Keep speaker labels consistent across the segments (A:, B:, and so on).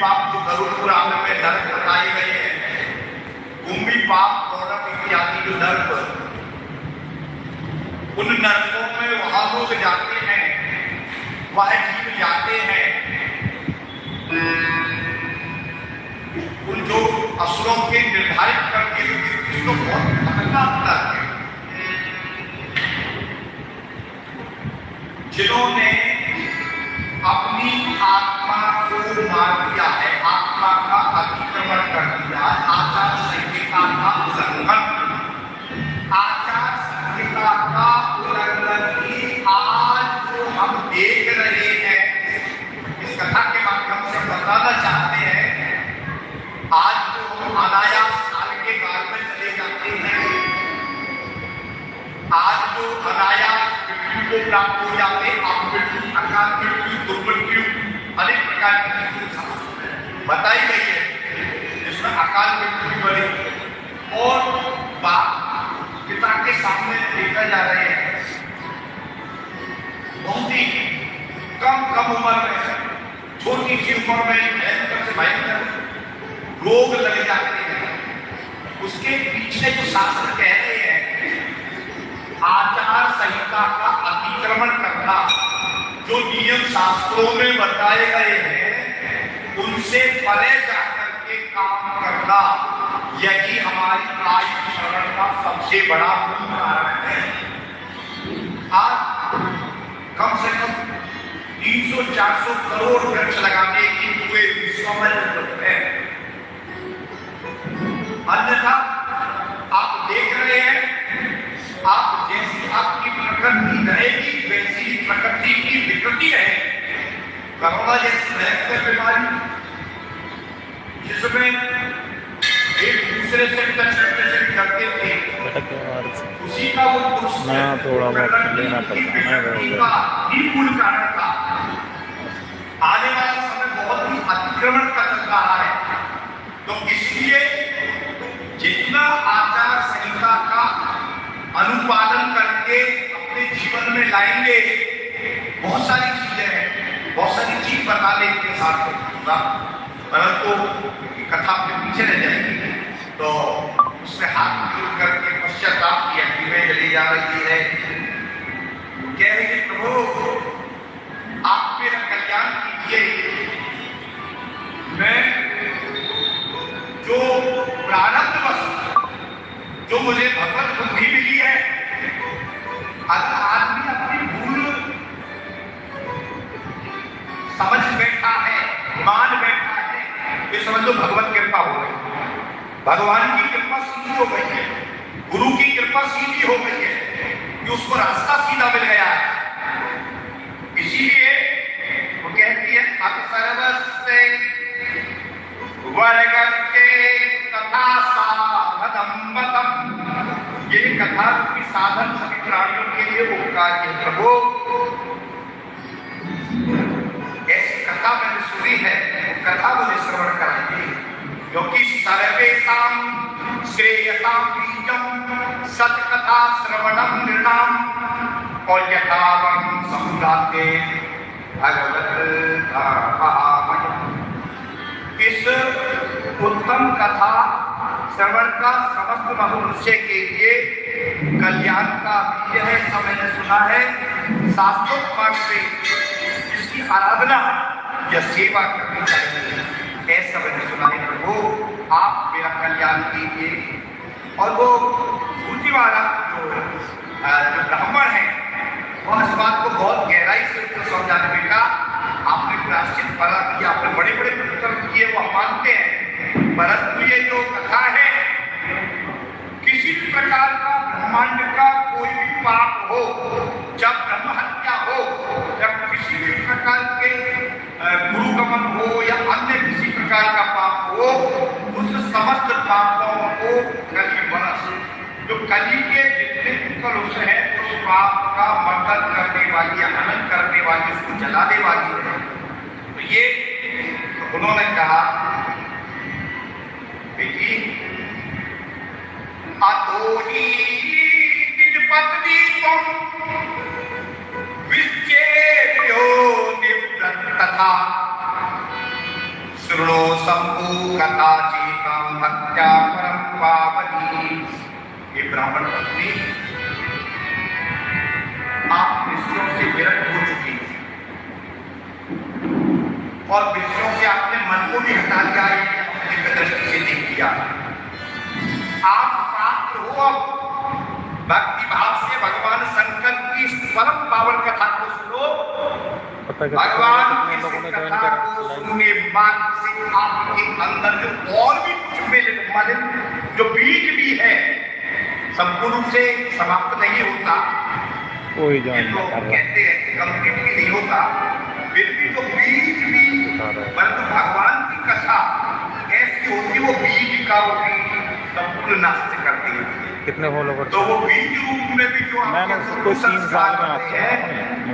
A: पाप जो गरुड़ पुराण में नरक बताए गए हैं, कुंभी पाप गौरव इत्यादि जो नरक, उन नरकों में वहां लोग जाते हैं, वह जीव जाते हैं, उन जो असुरों के निर्धारित करके उसको बहुत खतरनाक नरक है, जिन्होंने अपनी आत्मा को मार दिया है, आत्मा का अतिक्रमण कर दिया है, आचार संहिता का उल्लंघन, आचार संहिता का उल्लंघन ही आज जो हम देख रहे हैं, इस कथा के माध्यम से बताना चाहते हैं। आज जो हम अनायास काल के काल में चले जाते हैं, आज जो अनायास को प्राप्त हो जाते हैं, आप मृत्यु, अकाल मृत्यु, दुर्मृत्यु, अनेक प्रकार की मृत्यु बताई गई है, जिसमें अकाल मृत्यु बड़ी और बाप पिता के सामने लेकर जा रहे हैं, बहुत ही कम उम्र में, छोटी सी उम्र में भयंकर से भयंकर रोग लग जाते हैं। उसके पीछे जो शास्त्र कह रहे हैं, आचार संहिता का अतिक्रमण करना, जो नियम शास्त्रों में बताए गए हैं उनसे परे जाकर के काम करना, यही हमारी आयु क्षरण का सबसे बड़ा मूल कारण है। आज कम से कम 300-400 करोड़ वृक्ष लगाने की पूरे विश्व में जरूरत है, अन्यथा आप देख रहे हैं, आप जैसी आपकी प्रकृति रहेगी वैसी ही प्रकृति की विकृति है। कोरोना जैसी भयंकर बीमारी, जिसमें एक दूसरे से टच करने से डरते थे, उसी का वो
B: थोड़ा बहुत लेना पड़ता
A: ही मूल कारण था। आने वाला समय बहुत ही अतिक्रमण का चल रहा है, तो इसलिए जितना आचार संहिता का अनुपालन करके अपने जीवन में लाएंगे, बहुत सारी चीजें हैं, बहुत सारी चीज बताने के साथ परंतु कथा अपने पीछे रह जाएगी, तो उसमें हाथ जोड़ करके पश्चाताप की अग्नि जली जा रही है। कह रही है, प्रभु आप मेरा कल्याण कीजिए, मैं जो प्रारब्धवश जो मुझे भगवत बुद्धि मिली है, अगर आदमी अपनी भूल समझ बैठा है, मान बैठा है, ये समझ लो भगवत कृपा हो गई, भगवान की कृपा सीधी हो गई है, गुरु की कृपा सीधी हो गई है कि उसको रास्ता सीधा मिल गया है। इसीलिए वो कहती है, अक्षरवस्ते वर्गस्ते कथा साधनम्बतम, ये कथा की साधन सभी प्राणियों के लिए उपकारी है। प्रभु ऐसी कथा मैंने सुनी है, वो कथा मुझे श्रवण कराइए, क्योंकि सर्वेषां श्रेयसां बीजम सत्कथा श्रवणम नृणाम और यथावं समुदाते भगवत धामः। इस उत्तम कथा श्रवण का समस्त मनुष्य के लिए कल्याण का बीज है, ऐसा मैंने सुना है। शास्त्रोक्त मार्ग से इसकी आराधना या सेवा करनी चाहिए, ऐसा मैंने सुना है। प्रभु आप मेरा कल्याण कीजिए। और वो सूची वाला जो ब्राह्मण है, वो इस बात को बहुत गहराई से उसको समझाने में कहा, आपने प्राश्चित भला किया, आपने बड़े बड़े कर्म किए, वो मानते हैं, परंतु ये जो कथा है, किसी भी प्रकार का ब्रह्मांड का कोई भी पाप हो, जब ब्रह्म हत्या हो, जब किसी भी प्रकार के गुरुगमन हो या अन्य किसी प्रकार का पाप हो, उस समस्त पापों को कली वनस, जो कली के जितने कलुष है, उस पाप का मर्दन करने वाली, हनन करने वाली, उसको जलाने वाली है। तो ये तो उन्होंने कहा, बेटी अतोही निज पत्नी तुम विच्छेद्यो निवृत्त तथा शृणो शंभु कथा चेतां भक्त्या परम पावनी। ये ब्राह्मण पत्नी आप विषयों से विरक्त हो चुकी है और विषयों से आपने मन को भी हटा दिया है, अपनी दृष्टि से देख लिया। आप प्राप्त हो अब भक्ति भाव से भगवान शंकर की परम पावन कथा को सुनो। भगवान की कथा को सुनने मात्र से आपके अंदर जो और भी कुछ मेले जो बीज भी है संपूर्ण रूप से समाप्त नहीं होता।
B: कोई
A: ये तो कहते हैं कि कंप्लीट भी नहीं होता, फिर भी तो बीज भी, परंतु भगवान की कथा ऐसी होती वो बीज का वो भी संपूर्ण नष्ट करती है।
B: कितने फॉलोवर?
A: तो वो बीज रूप में भी जो
B: मैंने उसको 3 साल में आपसे
A: है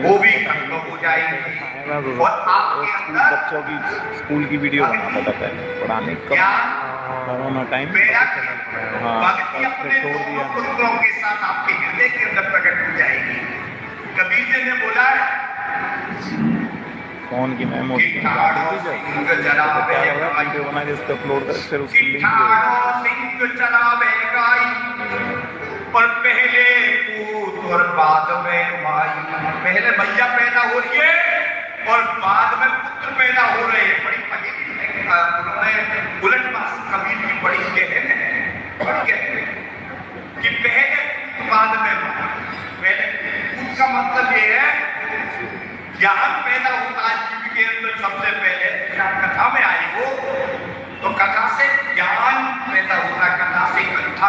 A: वो भी खत्म हो जाएंगे और आपके अंदर
B: बच्चों की स्कूल की वीडियो बनाता था पहले पढ़ाने का, कोरोना टाइम
A: भक्ति अपने
B: छोड़ दिया।
A: पुत्रों के साथ आपके हृदय के अंदर प्रकट हो जाएगी। कबीर जी ने बोला है
B: फोन की मेमोरी वीडियो बना के उसको अपलोड कर फिर उसको लिंक
A: और पहले पूत और बाद में माई, पहले मैया पैदा हो रही है और बाद में पुत्र पैदा हो रहे हैं। बड़ी उन्होंने उलट बात कबीर की बड़ी गहन है, बड़ी गहन कि पहले बाद में पहले उसका मतलब ये है ज्ञान पैदा होता है जीव के अंदर सबसे पहले। कथा में आई हो तो कथा से ज्ञान पैदा होता है, कथा से कथा